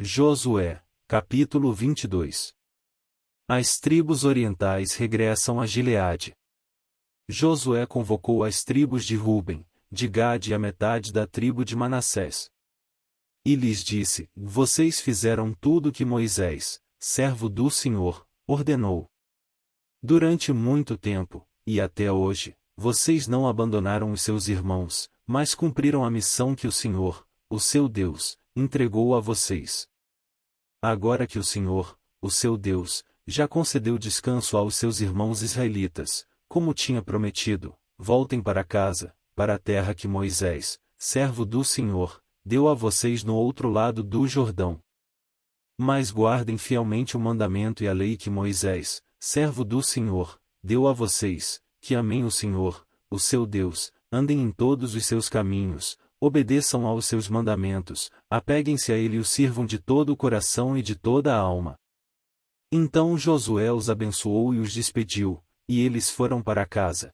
Josué, capítulo 22. As tribos orientais regressam a Gileade. Josué convocou as tribos de Ruben, de Gade e a metade da tribo de Manassés. E lhes disse: Vocês fizeram tudo o que Moisés, servo do Senhor, ordenou. Durante muito tempo, e até hoje, vocês não abandonaram os seus irmãos, mas cumpriram a missão que o Senhor, o seu Deus, entregou a vocês. Agora que o Senhor, o seu Deus, já concedeu descanso aos seus irmãos israelitas, como tinha prometido, voltem para casa, para a terra que Moisés, servo do Senhor, deu a vocês no outro lado do Jordão. Mas guardem fielmente o mandamento e a lei que Moisés, servo do Senhor, deu a vocês, que amem o Senhor, o seu Deus, andem em todos os seus caminhos, obedeçam aos seus mandamentos, apeguem-se a ele e o sirvam de todo o coração e de toda a alma. Então Josué os abençoou e os despediu, e eles foram para casa.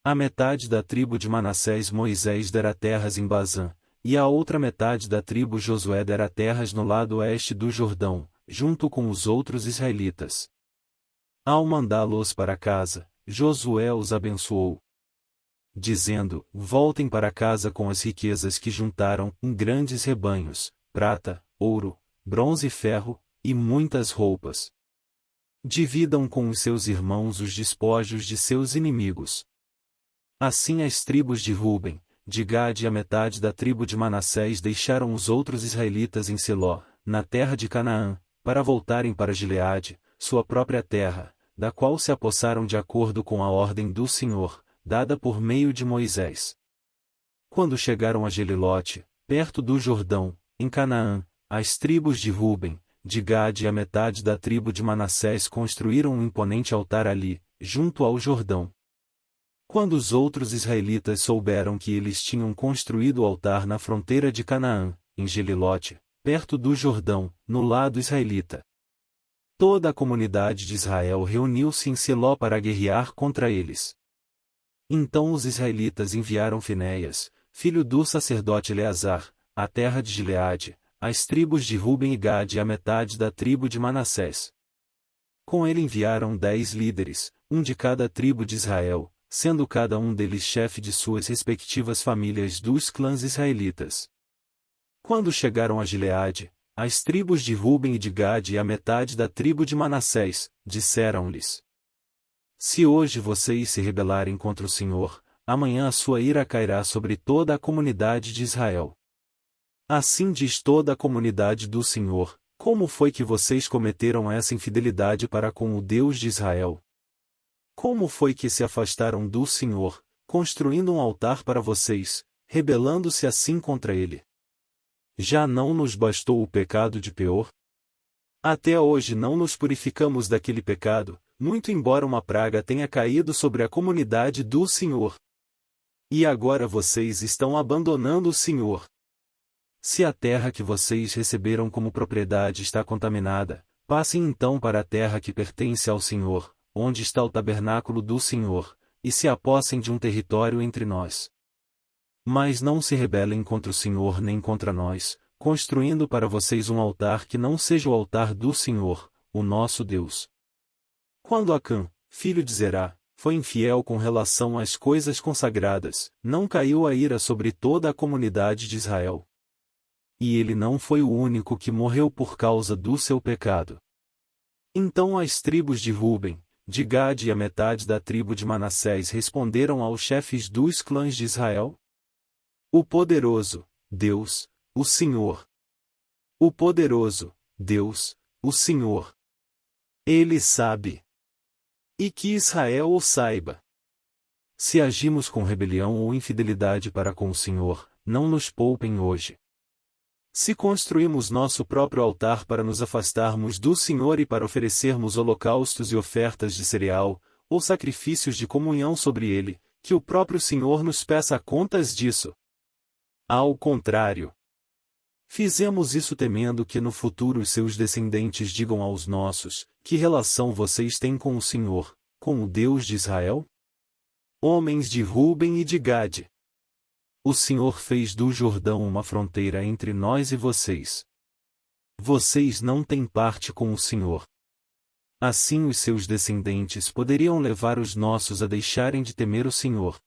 A metade da tribo de Manassés Moisés dera terras em Bazã, e a outra metade da tribo Josué dera terras no lado oeste do Jordão, junto com os outros israelitas. Ao mandá-los para casa, Josué os abençoou, dizendo: Voltem para casa com as riquezas que juntaram, em grandes rebanhos, prata, ouro, bronze e ferro, e muitas roupas. Dividam com os seus irmãos os despojos de seus inimigos. Assim as tribos de Ruben, de Gade e a metade da tribo de Manassés deixaram os outros israelitas em Siló, na terra de Canaã, para voltarem para Gileade, sua própria terra, da qual se apossaram de acordo com a ordem do Senhor, dada por meio de Moisés. Quando chegaram a Gelilote, perto do Jordão, em Canaã, as tribos de Ruben, de Gade e a metade da tribo de Manassés construíram um imponente altar ali, junto ao Jordão. Quando os outros israelitas souberam que eles tinham construído o altar na fronteira de Canaã, em Gelilote, perto do Jordão, no lado israelita, toda a comunidade de Israel reuniu-se em Siló para guerrear contra eles. Então os israelitas enviaram Finéias, filho do sacerdote Eleazar, à terra de Gileade, as tribos de Ruben e Gade e a metade da tribo de Manassés. Com ele enviaram 10 líderes, um de cada tribo de Israel, sendo cada um deles chefe de suas respectivas famílias dos clãs israelitas. Quando chegaram a Gileade, as tribos de Ruben e de Gade e a metade da tribo de Manassés, disseram-lhes: Se hoje vocês se rebelarem contra o Senhor, amanhã a sua ira cairá sobre toda a comunidade de Israel. Assim diz toda a comunidade do Senhor: Como foi que vocês cometeram essa infidelidade para com o Deus de Israel? Como foi que se afastaram do Senhor, construindo um altar para vocês, rebelando-se assim contra ele? Já não nos bastou o pecado de Peor? Até hoje não nos purificamos daquele pecado, muito embora uma praga tenha caído sobre a comunidade do Senhor. E agora vocês estão abandonando o Senhor. Se a terra que vocês receberam como propriedade está contaminada, passem então para a terra que pertence ao Senhor, onde está o tabernáculo do Senhor, e se apossem de um território entre nós. Mas não se rebelem contra o Senhor nem contra nós, construindo para vocês um altar que não seja o altar do Senhor, o nosso Deus. Quando Acã, filho de Zerá, foi infiel com relação às coisas consagradas, não caiu a ira sobre toda a comunidade de Israel. E ele não foi o único que morreu por causa do seu pecado. Então as tribos de Ruben, de Gade e a metade da tribo de Manassés responderam aos chefes dos clãs de Israel: O poderoso, Deus, o Senhor. O poderoso, Deus, o Senhor. Ele sabe. E que Israel o saiba. Se agimos com rebelião ou infidelidade para com o Senhor, não nos poupem hoje. Se construímos nosso próprio altar para nos afastarmos do Senhor e para oferecermos holocaustos e ofertas de cereal, ou sacrifícios de comunhão sobre ele, que o próprio Senhor nos peça contas disso. Ao contrário, fizemos isso temendo que no futuro os seus descendentes digam aos nossos: Que relação vocês têm com o Senhor, com o Deus de Israel? Homens de Ruben e de Gade, o Senhor fez do Jordão uma fronteira entre nós e vocês. Vocês não têm parte com o Senhor. Assim os seus descendentes poderiam levar os nossos a deixarem de temer o Senhor.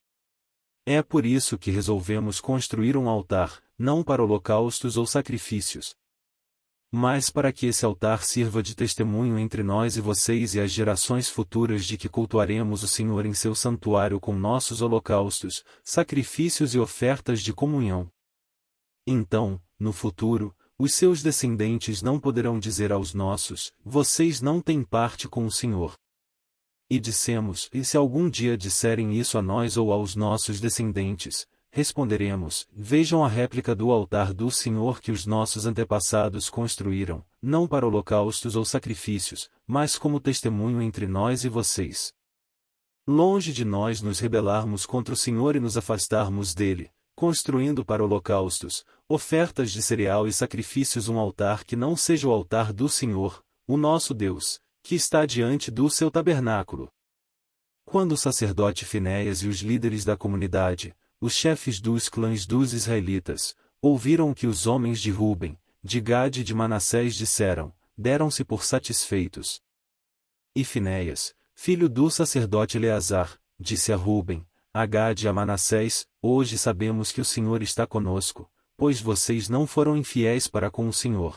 É por isso que resolvemos construir um altar, não para holocaustos ou sacrifícios, mas para que esse altar sirva de testemunho entre nós e vocês e as gerações futuras de que cultuaremos o Senhor em seu santuário com nossos holocaustos, sacrifícios e ofertas de comunhão. Então, no futuro, os seus descendentes não poderão dizer aos nossos: vocês não têm parte com o Senhor. E dissemos: e se algum dia disserem isso a nós ou aos nossos descendentes, responderemos: vejam a réplica do altar do Senhor que os nossos antepassados construíram, não para holocaustos ou sacrifícios, mas como testemunho entre nós e vocês. Longe de nós nos rebelarmos contra o Senhor e nos afastarmos dele, construindo para holocaustos, ofertas de cereal e sacrifícios um altar que não seja o altar do Senhor, o nosso Deus, que está diante do seu tabernáculo. Quando o sacerdote Finéias e os líderes da comunidade, os chefes dos clãs dos israelitas, ouviram o que os homens de Ruben, de Gade e de Manassés disseram, deram-se por satisfeitos. E Finéias, filho do sacerdote Eleazar, disse a Ruben, a Gade e a Manassés: hoje sabemos que o Senhor está conosco, pois vocês não foram infiéis para com o Senhor.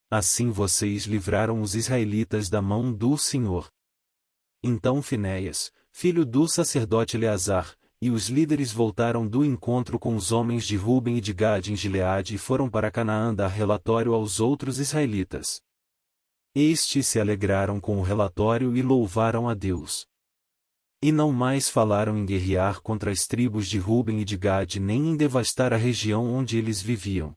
Assim vocês livraram os israelitas da mão do Senhor. Então Finéias, filho do sacerdote Eleazar, e os líderes voltaram do encontro com os homens de Ruben e de Gade em Gileade e foram para Canaã dar relatório aos outros israelitas. Estes se alegraram com o relatório e louvaram a Deus. E não mais falaram em guerrear contra as tribos de Ruben e de Gade nem em devastar a região onde eles viviam.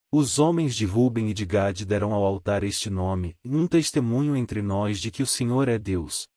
Os homens de Ruben e de Gade deram ao altar este nome, um testemunho entre nós de que o Senhor é Deus.